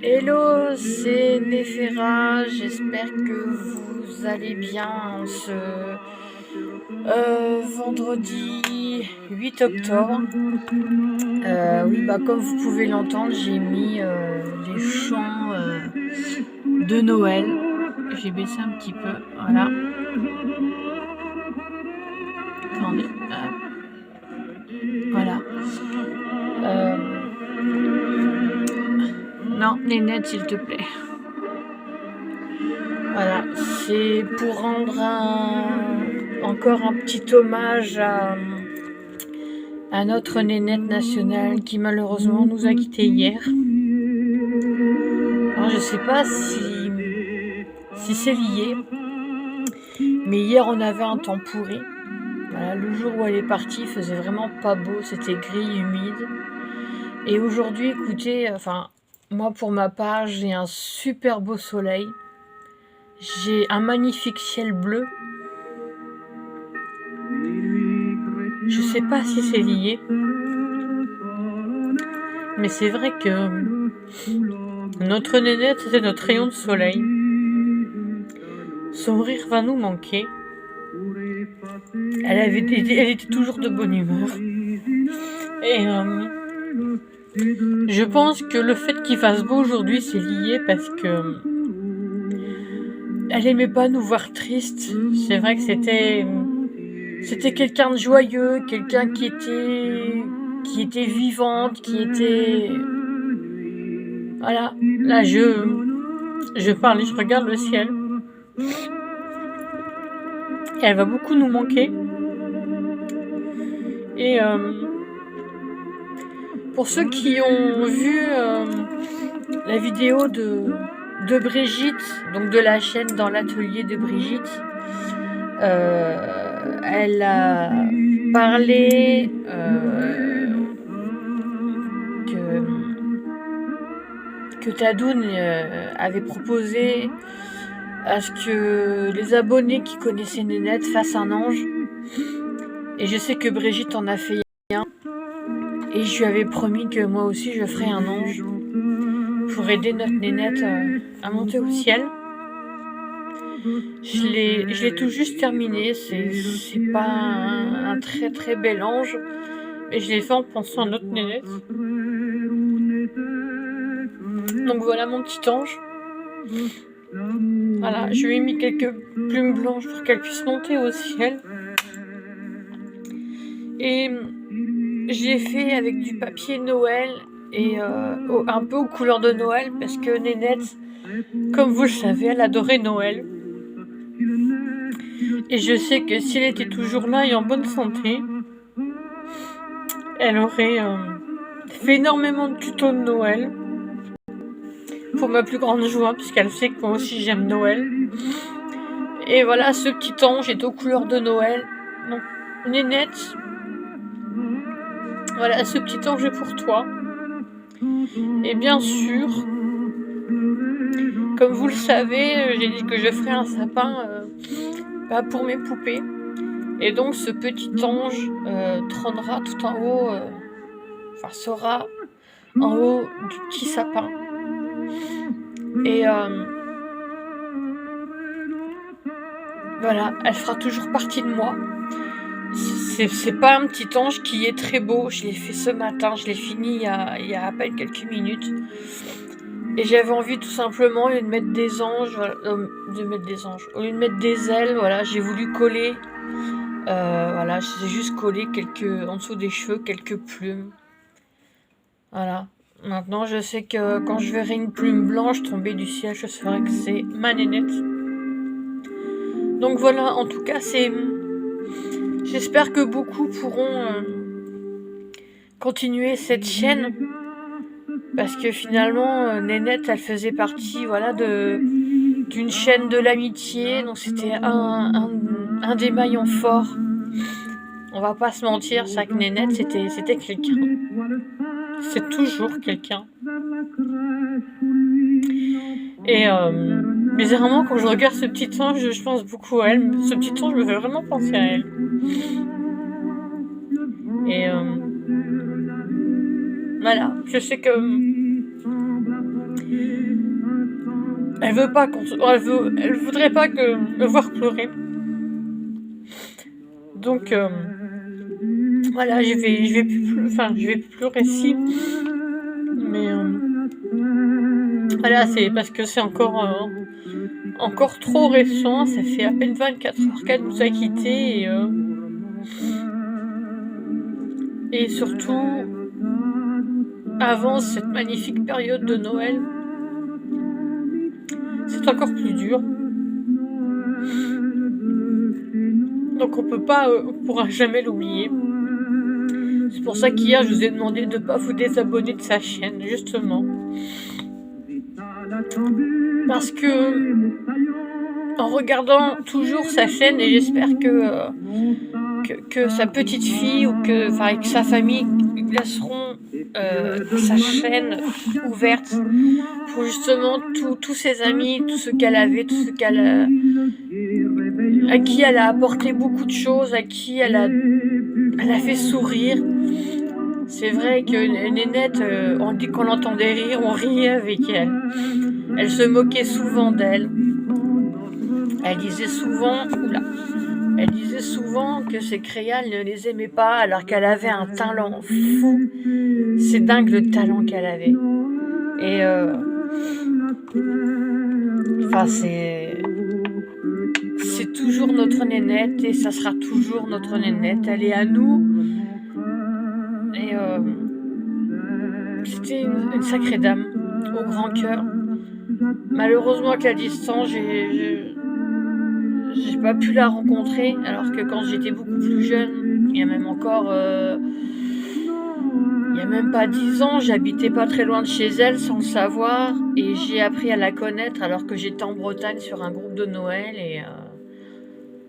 Hello, c'est Néféra, j'espère que vous allez bien en ce vendredi 8 octobre. Oui, comme vous pouvez l'entendre, j'ai mis les chants de Noël. J'ai baissé un petit peu, voilà. Attendez, hop. Voilà. Non, Nénette, s'il te plaît. Voilà, c'est pour rendre encore un petit hommage à notre Nénette nationale qui malheureusement nous a quittés hier. Alors je sais pas si c'est lié, mais hier on avait un temps pourri. Voilà, le jour où elle est partie, il faisait vraiment pas beau, c'était gris, humide. Et aujourd'hui, écoutez, moi pour ma part, j'ai un super beau soleil. J'ai un magnifique ciel bleu. Je sais pas si c'est lié, mais c'est vrai que notre Nénette, c'était notre rayon de soleil. Son rire va nous manquer. Elle était toujours de bonne humeur. Et je pense que le fait qu'il fasse beau aujourd'hui, c'est lié parce que elle aimait pas nous voir tristes. C'est vrai que c'était quelqu'un de joyeux, quelqu'un qui était vivante, qui était... Voilà, là je parle et je regarde le ciel. Et elle va beaucoup nous manquer. Et pour ceux qui ont vu la vidéo de Brigitte, donc de la chaîne Dans l'atelier de Brigitte, elle a parlé que Tadoun avait proposé à ce que les abonnés qui connaissaient Nénette fassent un ange. Et je sais que Brigitte en a fait un. Et je lui avais promis que moi aussi je ferais un ange pour aider notre Nénette à monter au ciel. Je l'ai tout juste terminé. C'est pas un très très bel ange, mais je l'ai fait en pensant à notre Nénette. Donc voilà mon petit ange. Voilà, je lui ai mis quelques plumes blanches pour qu'elle puisse monter au ciel. Et je l'ai fait avec du papier Noël et un peu aux couleurs de Noël parce que Nénette, comme vous le savez, elle adorait Noël. Et je sais que si elle était toujours là et en bonne santé, elle aurait fait énormément de tutos de Noël. Pour ma plus grande joie, puisqu'elle sait que moi aussi j'aime Noël. Et voilà, ce petit ange est aux couleurs de Noël. Donc, Nénette, voilà, ce petit ange est pour toi. Et bien sûr, comme vous le savez, j'ai dit que je ferais un sapin pour mes poupées. Et donc, ce petit ange trônera tout en haut, sera en haut du petit sapin. Et voilà, elle fera toujours partie de moi. C'est pas un petit ange qui est très beau. Je l'ai fait ce matin, je l'ai fini il y a à peine quelques minutes. Et j'avais envie tout simplement, au lieu de mettre des anges, au lieu de mettre des ailes, voilà, j'ai voulu coller. Voilà, j'ai juste collé en dessous des cheveux, quelques plumes. Voilà. Maintenant, je sais que quand je verrai une plume blanche tomber du ciel, je saurai que c'est ma Nénette. Donc voilà, en tout cas, j'espère que beaucoup pourront continuer cette chaîne. Parce que finalement, Nénette, elle faisait partie, voilà, d'une chaîne de l'amitié. Donc c'était un des maillons forts. On va pas se mentir, ça que Nénette, c'était quelqu'un. C'est toujours quelqu'un. Et bizarrement, quand je regarde ce petit ange, je pense beaucoup à elle. Ce petit ange me fait vraiment penser à elle. Et voilà, je sais que elle voudrait pas que me voir pleurer. Donc voilà, je vais plus pleurer si. Mais voilà, c'est parce que c'est encore trop récent. Ça fait à peine 24 heures qu'elle nous a quittés et surtout avant cette magnifique période de Noël, c'est encore plus dur. Donc on pourra jamais l'oublier. C'est pour ça qu'hier je vous ai demandé de ne pas vous désabonner de sa chaîne, justement. Parce que en regardant toujours sa chaîne, et j'espère que sa petite fille ou que sa famille laisseront sa chaîne ouverte pour justement tous ses amis, tout ce qu'elle avait, tout ce à qui elle a apporté beaucoup de choses, à qui elle a fait sourire. C'est vrai que Nénette, on dit qu'on l'entendait rire, on riait avec elle. Elle se moquait souvent d'elle. Elle disait souvent que ses créoles ne les aimait pas alors qu'elle avait un talent fou. C'est dingue le talent qu'elle avait. Et c'est toujours notre Nénette et ça sera toujours notre Nénette. Elle est à nous. Et c'était une sacrée dame au grand cœur. Malheureusement, avec la distance, j'ai pas pu la rencontrer, alors que quand j'étais beaucoup plus jeune, il y a même pas 10 ans, j'habitais pas très loin de chez elle sans le savoir, et j'ai appris à la connaître alors que j'étais en Bretagne sur un groupe de Noël, et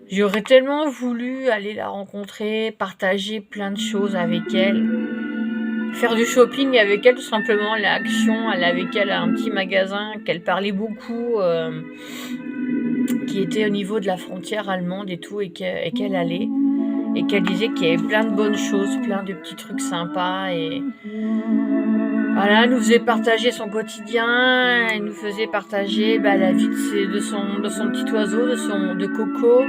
j'aurais tellement voulu aller la rencontrer, partager plein de choses avec elle, faire du shopping avec elle, tout simplement. L'action, elle avait un petit magasin qu'elle parlait beaucoup, qui était au niveau de la frontière allemande et tout, et qu'elle allait, et qu'elle disait qu'il y avait plein de bonnes choses, plein de petits trucs sympas, et voilà, elle nous faisait partager son quotidien, elle nous faisait partager la vie de son petit oiseau, de Coco,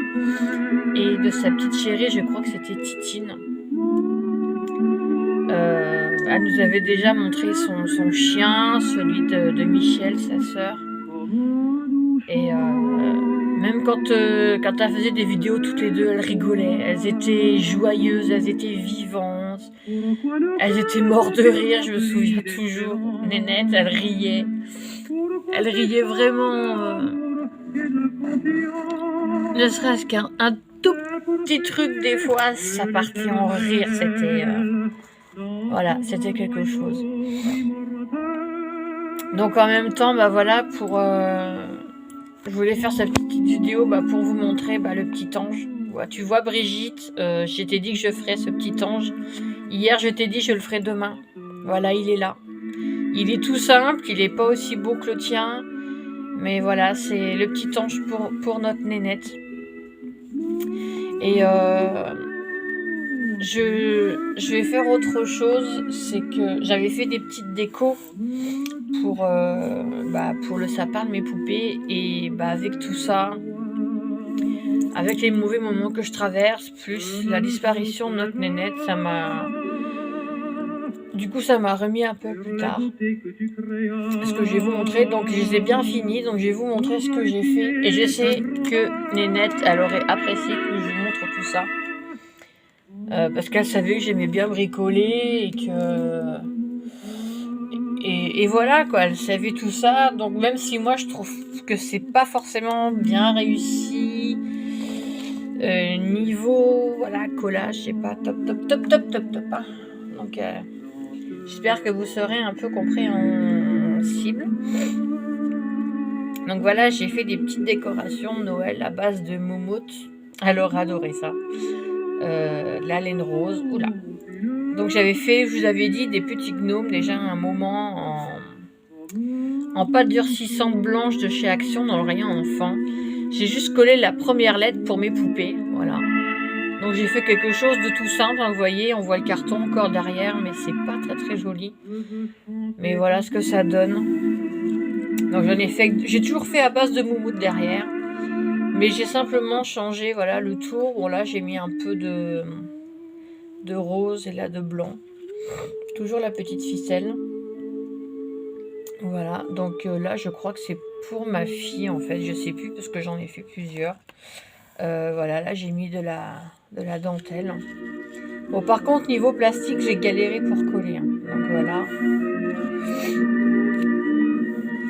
et de sa petite chérie, je crois que c'était Titine. Elle nous avait déjà montré son chien, celui de Michel, sa sœur. Et même quand elle faisait des vidéos toutes les deux, elles rigolaient. Elles étaient joyeuses, elles étaient vivantes. Elles étaient mortes de rire, je me souviens toujours. Nénette, elle riait. Elle riait vraiment. Ne serait-ce qu'un tout petit truc, des fois, ça partait en rire. C'était quelque chose. Donc en même temps, je voulais faire cette petite vidéo pour vous montrer le petit ange. Tu vois Brigitte, je t'ai dit que je ferais ce petit ange. Hier, je t'ai dit que je le ferai demain. Voilà, il est là. Il est tout simple, il n'est pas aussi beau que le tien. Mais voilà, c'est le petit ange pour notre Nénette. Et je vais faire autre chose, c'est que j'avais fait des petites décos pour le sapin de mes poupées, et avec tout ça, avec les mauvais moments que je traverse, plus la disparition de notre Nénette, ça m'a remis un peu plus tard. Ce que je vais vous montrer, donc je les ai bien finis, donc je vais vous montrer ce que j'ai fait, et je sais que Nénette, elle aurait apprécié que je vous montre tout ça. Parce qu'elle savait que j'aimais bien bricoler, et voilà quoi, elle savait tout ça. Donc même si moi je trouve que c'est pas forcément bien réussi, niveau collage, c'est pas top. Hein. Donc j'espère que vous serez un peu compréhensible. Donc voilà, j'ai fait des petites décorations de Noël à base de moumoute. Elle aurait adoré ça. La laine rose, oula. Donc j'avais fait, je vous avais dit, des petits gnomes déjà un moment en pâte durcissante blanche de chez Action dans le rayon enfant. J'ai juste collé la première lettre pour mes poupées, voilà. Donc j'ai fait quelque chose de tout simple, vous voyez, on voit le carton encore derrière, mais c'est pas très très joli. Mais voilà ce que ça donne. Donc j'ai toujours fait à base de moumoute derrière. Mais j'ai simplement changé, voilà, le tour. Bon là j'ai mis un peu de rose et là de blanc. Toujours la petite ficelle. Voilà, donc là je crois que c'est pour ma fille en fait. Je sais plus parce que j'en ai fait plusieurs. Voilà, là j'ai mis de la dentelle. Bon, par contre, niveau plastique, j'ai galéré pour coller. Hein. Donc voilà.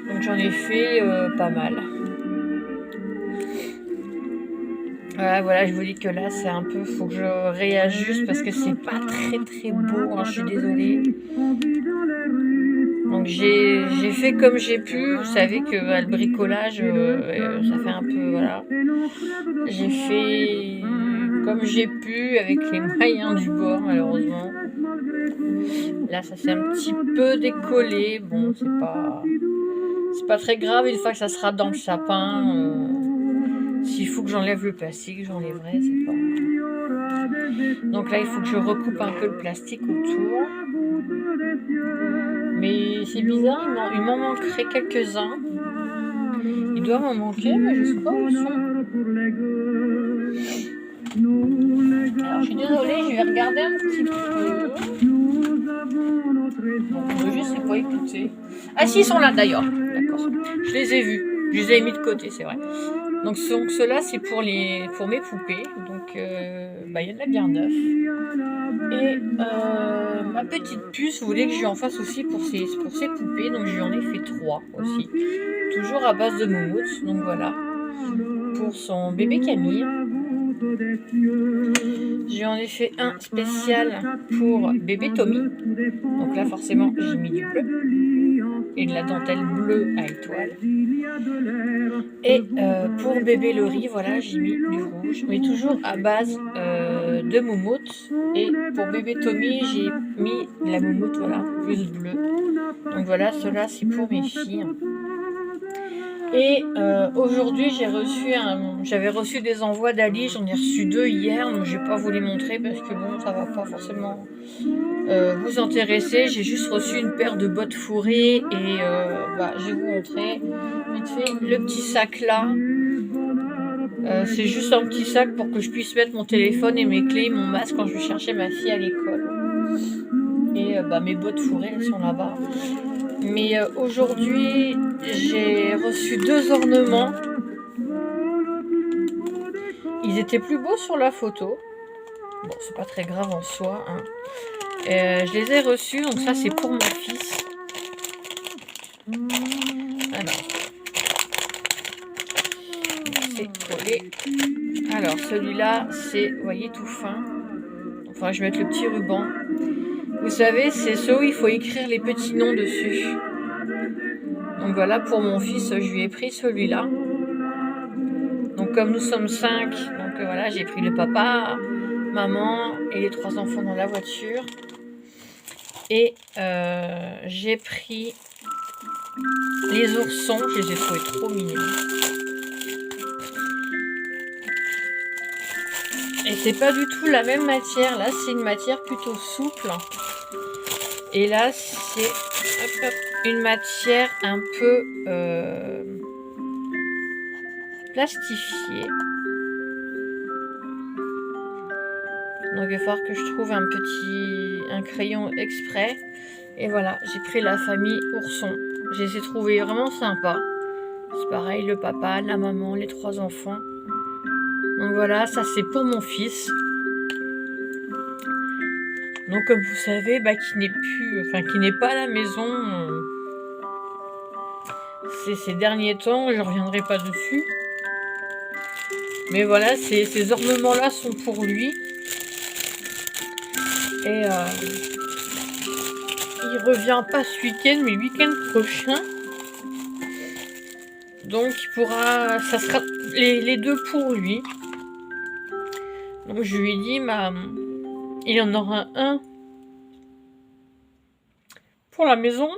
Donc j'en ai fait pas mal. Voilà, je vous dis que là, c'est un peu... Faut que je réajuste parce que c'est pas très très beau. Hein, je suis désolée. Donc j'ai fait comme j'ai pu. Vous savez que le bricolage, ça fait un peu... Voilà. J'ai fait comme j'ai pu avec les moyens du bord, malheureusement. Là, ça s'est un petit peu décollé. Bon, c'est pas très grave. Une fois que ça sera dans le sapin, s'il faut que j'enlève le plastique, j'enlèverai. C'est pas... Donc là, il faut que je recoupe un peu le plastique autour. Mais c'est bizarre, il m'en manquerait quelques-uns. Il doit m'en manquer, mais je sais pas où ils sont. Alors, je suis désolée, je vais regarder un petit peu. Bon, je sais pas écouter. Ah si, ils sont là d'ailleurs. D'accord. Je les ai vus. Je les ai mis de côté, c'est vrai. Donc ceux-là, c'est pour mes poupées. Donc, il y en a bien 9. Et ma petite puce, vous voulez que je lui en fasse aussi pour ses poupées. Donc, je lui en ai fait 3 aussi. Toujours à base de moumoute. Donc, voilà. Pour son bébé Camille. J'en ai fait un spécial pour bébé Tommy. Donc là, forcément, j'ai mis du bleu et de la dentelle bleue à étoile. Et pour bébé Laurie, voilà, j'ai mis du rouge, mais toujours à base de moumoute. Et pour bébé Tommy, j'ai mis de la moumoute, voilà, plus bleu. Donc voilà, cela c'est pour mes filles. Et aujourd'hui, j'avais reçu des envois d'Ali, j'en ai reçu 2 hier, donc je vais pas vous les montrer parce que bon, ça va pas forcément vous intéresser. J'ai juste reçu une paire de bottes fourrées et je vais vous montrer vite fait le petit sac là. C'est juste un petit sac pour que je puisse mettre mon téléphone et mes clés, mon masque quand je vais chercher ma fille à l'école. Et mes bottes fourrées, elles sont là-bas. Mais aujourd'hui, j'ai reçu 2 ornements. Ils étaient plus beaux sur la photo. Bon, c'est pas très grave en soi. Hein. Je les ai reçus, donc ça c'est pour mon fils. Alors, c'est collé. Alors, celui-là, c'est, vous voyez, tout fin. Enfin, je vais mettre le petit ruban. Vous savez, c'est ceux où il faut écrire les petits noms dessus. Donc voilà, pour mon fils, je lui ai pris celui-là. Donc comme nous sommes 5, donc voilà, j'ai pris le papa, maman et les 3 enfants dans la voiture. Et j'ai pris les oursons, je les ai trouvés trop mignons. Et c'est pas du tout la même matière, là c'est une matière plutôt souple. Et là c'est une matière un peu plastifiée. Donc il va falloir que je trouve un crayon exprès. Et voilà, j'ai pris la famille ourson. Je les ai trouvés vraiment sympas. C'est pareil, le papa, la maman, les 3 enfants. Donc voilà, ça c'est pour mon fils. Donc comme vous savez, qui n'est pas à la maison ces derniers temps, je reviendrai pas dessus. Mais voilà, ces ornements-là sont pour lui. Et il revient pas ce week-end, mais le week-end prochain. Donc ça sera les 2 pour lui. Donc je lui ai dit, il y en aura un pour la maison.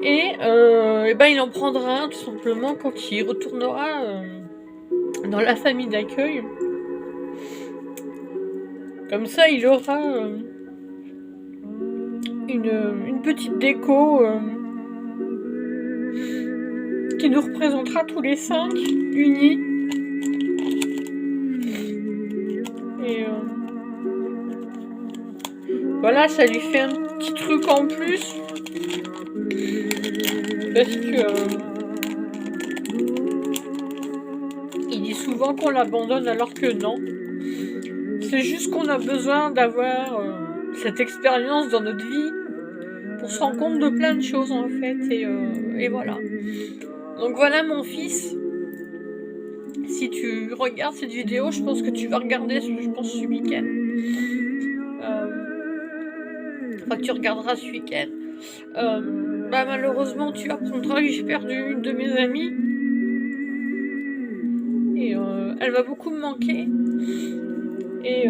Et il en prendra un tout simplement quand il retournera dans la famille d'accueil. Comme ça, il aura une petite déco qui nous représentera tous les 5 unis. Et voilà, ça lui fait un petit truc en plus. Parce que il dit souvent qu'on l'abandonne alors que non. C'est juste qu'on a besoin d'avoir cette expérience dans notre vie pour se rendre compte de plein de choses en fait. Et voilà. Donc voilà mon fils. Si tu regardes cette vidéo, je pense que tu vas regarder ce week-end. Enfin, que tu regarderas ce week-end. Malheureusement, tu apprendras que j'ai perdu une de mes amies. Et elle va beaucoup me manquer. Et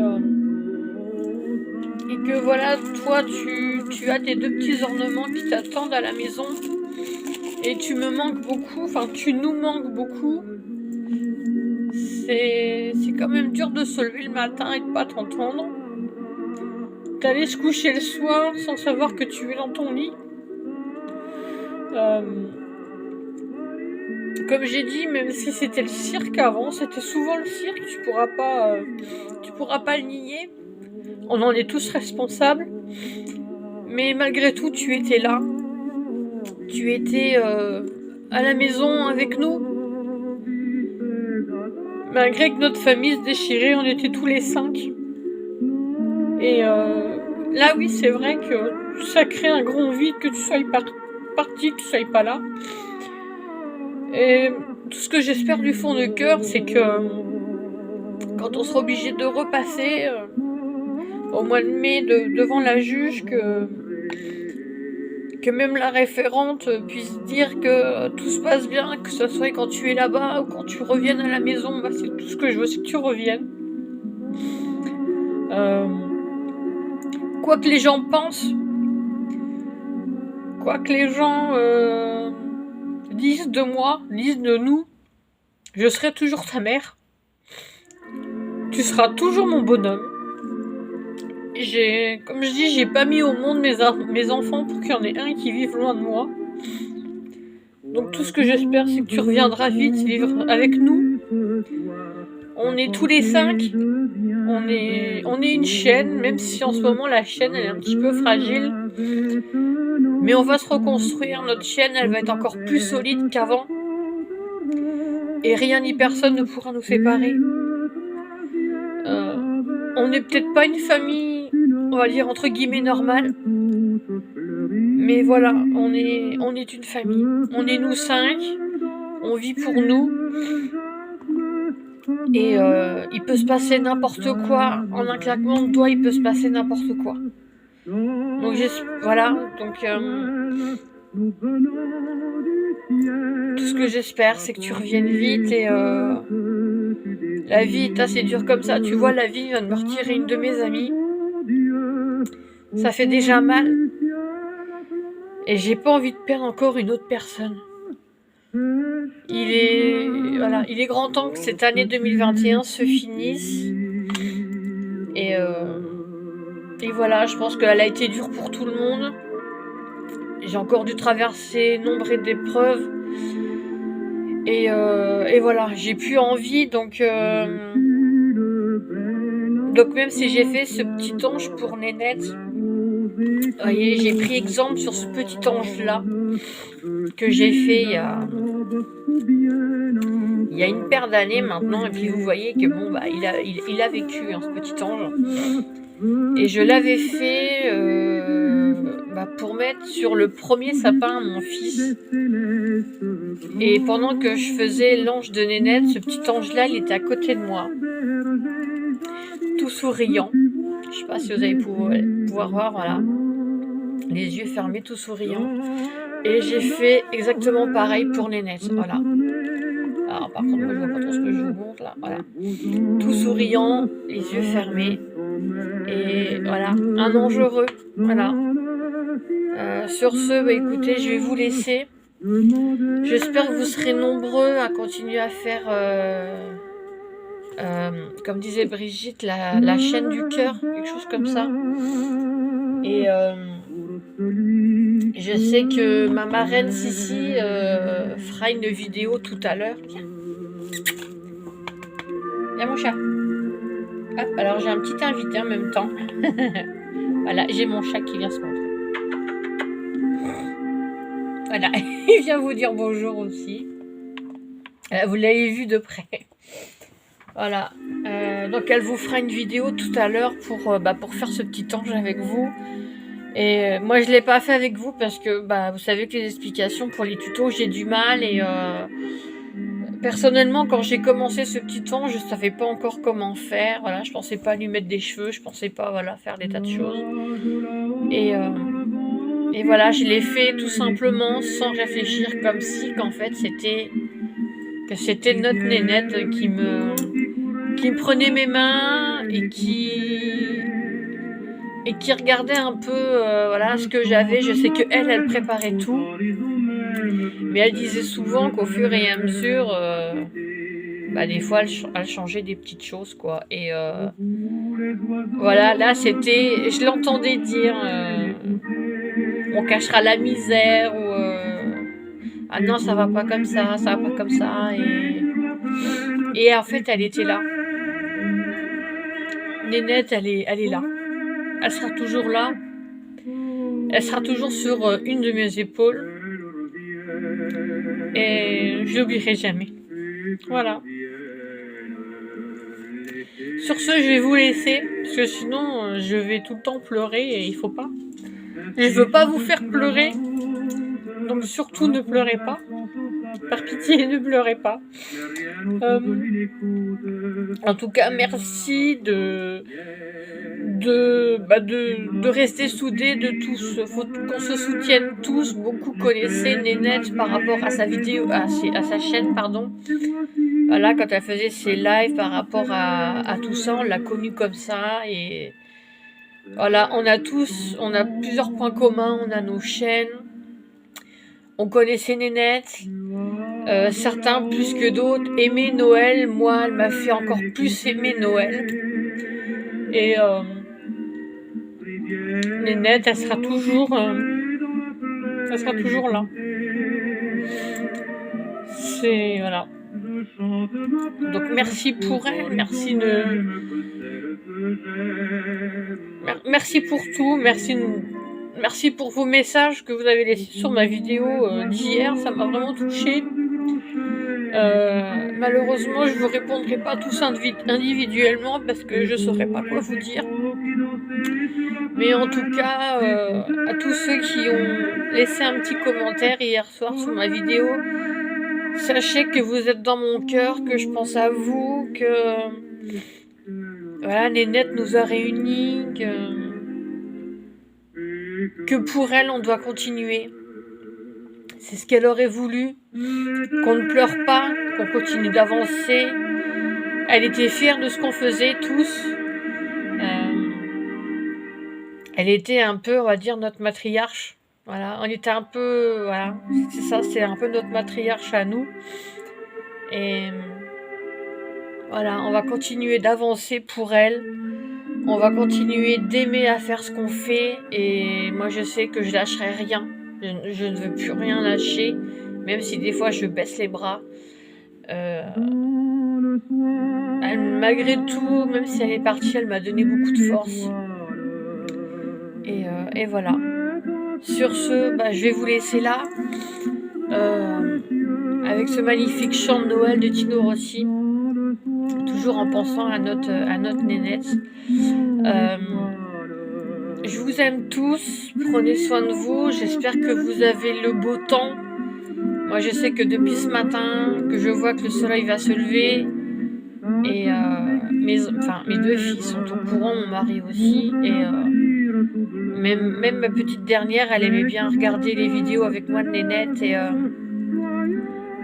que voilà, toi, tu as tes 2 petits ornements qui t'attendent à la maison. Et tu me manques beaucoup, enfin, tu nous manques beaucoup. C'est quand même dur de se lever le matin et de pas t'entendre. D'aller se coucher le soir sans savoir que tu es dans ton lit. Comme j'ai dit, même si c'était le cirque avant, c'était souvent le cirque, tu pourras pas le nier. On en est tous responsables. Mais malgré tout, tu étais là. Tu étais à la maison avec nous. Malgré que notre famille se déchirait, on était tous les 5. Et là, oui, c'est vrai que ça crée un grand vide que tu sois parti, que tu sois pas là. Et tout ce que j'espère du fond de cœur, c'est que quand on sera obligé de repasser au mois de mai devant la juge, que même la référente puisse dire que tout se passe bien, que ce soit quand tu es là-bas ou quand tu reviennes à la maison, c'est tout ce que je veux, c'est que tu reviennes. Quoi que les gens pensent, quoi que les gens disent de moi, disent de nous, je serai toujours ta mère. Tu seras toujours mon bonhomme. Comme je dis, j'ai pas mis au monde mes enfants pour qu'il y en ait un qui vive loin de moi. Donc tout ce que j'espère, c'est que tu reviendras vite vivre avec nous. On est tous les 5. On est une chaîne, même si en ce moment la chaîne elle est un petit peu fragile. Mais on va se reconstruire. Notre chaîne, elle va être encore plus solide qu'avant. Et rien ni personne ne pourra nous séparer. On n'est peut-être pas une famille, on va dire entre guillemets normale. Mais voilà, on est une famille. On est nous 5. On vit pour nous. Et il peut se passer n'importe quoi. En un claquement de doigts, il peut se passer n'importe quoi. Donc voilà. Donc tout ce que j'espère, c'est que tu reviennes vite. Et la vie est assez dure comme ça. Tu vois, la vie vient de me retirer une de mes amies. Ça fait déjà mal. Et j'ai pas envie de perdre encore une autre personne. Il est grand temps que cette année 2021 se finisse. Et voilà, je pense qu'elle a été dure pour tout le monde. J'ai encore dû traverser nombre d'épreuves. Et voilà, j'ai plus envie, donc même si j'ai fait ce petit ange pour Nénette, vous voyez, j'ai pris exemple sur ce petit ange-là que j'ai fait il y a une paire d'années maintenant, et puis vous voyez que bon, il a vécu, hein, ce petit ange. Et je l'avais fait pour mettre sur le premier sapin à mon fils. Et pendant que je faisais l'ange de Nénette, ce petit ange-là, il était à côté de moi, tout souriant. Je sais pas si vous allez pouvoir voir, voilà, les yeux fermés, tout souriant. Et j'ai fait exactement pareil pour Nénette, voilà. Alors par contre, moi je vois pas trop ce que je vous montre là, voilà. Tout souriant, les yeux fermés. Et voilà, un ange heureux, voilà. Sur ce, écoutez, je vais vous laisser. J'espère que vous serez nombreux à continuer à faire, comme disait Brigitte, la chaîne du cœur, quelque chose comme ça. Et Je sais que ma marraine Sissi fera une vidéo tout à l'heure. Viens mon chat. Hop, alors j'ai un petit invité en même temps. Voilà, j'ai mon chat qui vient se montrer. Voilà, il vient vous dire bonjour aussi. Vous l'avez vu de près. Voilà. Donc elle vous fera une vidéo tout à l'heure pour faire ce petit ange avec vous. Et moi je l'ai pas fait avec vous parce que vous savez que les explications pour les tutos j'ai du mal et personnellement quand j'ai commencé ce petit ange je savais pas encore comment faire. Voilà, je pensais pas lui mettre des cheveux, je pensais pas faire des tas de choses. Et voilà, je l'ai fait tout simplement sans réfléchir comme si qu'en fait c'était notre nénette qui me prenait mes mains et qui regardait un peu ce que j'avais. Je sais qu'elle préparait tout, mais elle disait souvent qu'au fur et à mesure des fois elle changeait des petites choses quoi. Et voilà, là c'était, je l'entendais dire on cachera la misère ou ah non ça va pas comme ça va pas comme ça, et en fait elle était là. Nénette, elle est là. Elle sera toujours là. Elle sera toujours sur une de mes épaules. Et je l'oublierai jamais. Voilà. Sur ce, je vais vous laisser. Parce que sinon, je vais tout le temps pleurer et il faut pas. Je veux pas vous faire pleurer. Donc surtout ne pleurez pas. Par pitié, ne pleurez pas. En tout cas, merci de rester soudés de tous. Faut qu'on se soutienne tous. Beaucoup connaissaient Nénette par rapport à sa vidéo, à sa chaîne, pardon. Voilà, quand elle faisait ses lives par rapport à tout ça, on l'a connue comme ça. Et voilà, on a plusieurs points communs. On a nos chaînes. On connaissait Nénette. Certains plus que d'autres aimaient Noël. Moi, elle m'a fait encore plus aimer Noël. Et Nénette, elle sera toujours là. C'est voilà. Donc merci pour elle, merci pour tout, merci pour vos messages que vous avez laissés sur ma vidéo d'hier, ça m'a vraiment touchée. Malheureusement, je vous répondrai pas tous individuellement parce que je saurais pas quoi vous dire. Mais en tout cas, à tous ceux qui ont laissé un petit commentaire hier soir sous ma vidéo, sachez que vous êtes dans mon cœur, que je pense à vous, que voilà, Nénette nous a réunis, que pour elle, on doit continuer. C'est ce qu'elle aurait voulu, qu'on ne pleure pas, qu'on continue d'avancer. Elle était fière de ce qu'on faisait tous. Elle était un peu, on va dire, notre matriarche. Voilà, on était un peu, voilà, c'est ça, c'est un peu notre matriarche à nous. Et voilà, on va continuer d'avancer pour elle. On va continuer d'aimer à faire ce qu'on fait. Et moi, je sais que je lâcherai rien. Je ne veux plus rien lâcher, même si des fois je baisse les bras. Malgré tout, même si elle est partie, elle m'a donné beaucoup de force. Et voilà. Sur ce, je vais vous laisser là. Avec ce magnifique chant de Noël de Tino Rossi. Toujours en pensant à notre Nénette. Je vous aime tous. Prenez soin de vous. J'espère que vous avez le beau temps. Moi, je sais que depuis ce matin, que je vois que le soleil va se lever. Et mes deux filles sont au courant, mon mari aussi. Et même ma petite dernière, elle aimait bien regarder les vidéos avec moi de Nénette. Et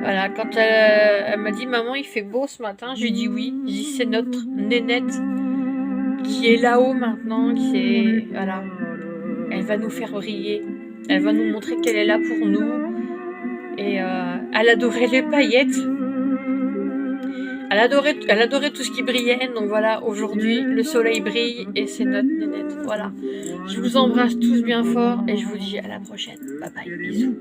voilà, quand elle m'a dit « Maman, il fait beau ce matin », je lui ai dit « Oui ». Je dis « C'est notre Nénette qui est là-haut maintenant, voilà. Elle va nous faire briller. Elle va nous montrer qu'elle est là pour nous. » Et elle adorait les paillettes. Elle adorait tout ce qui brillait, donc voilà, aujourd'hui, le soleil brille et c'est notre nénette. Voilà. Je vous embrasse tous bien fort et je vous dis à la prochaine. Bye bye, bisous.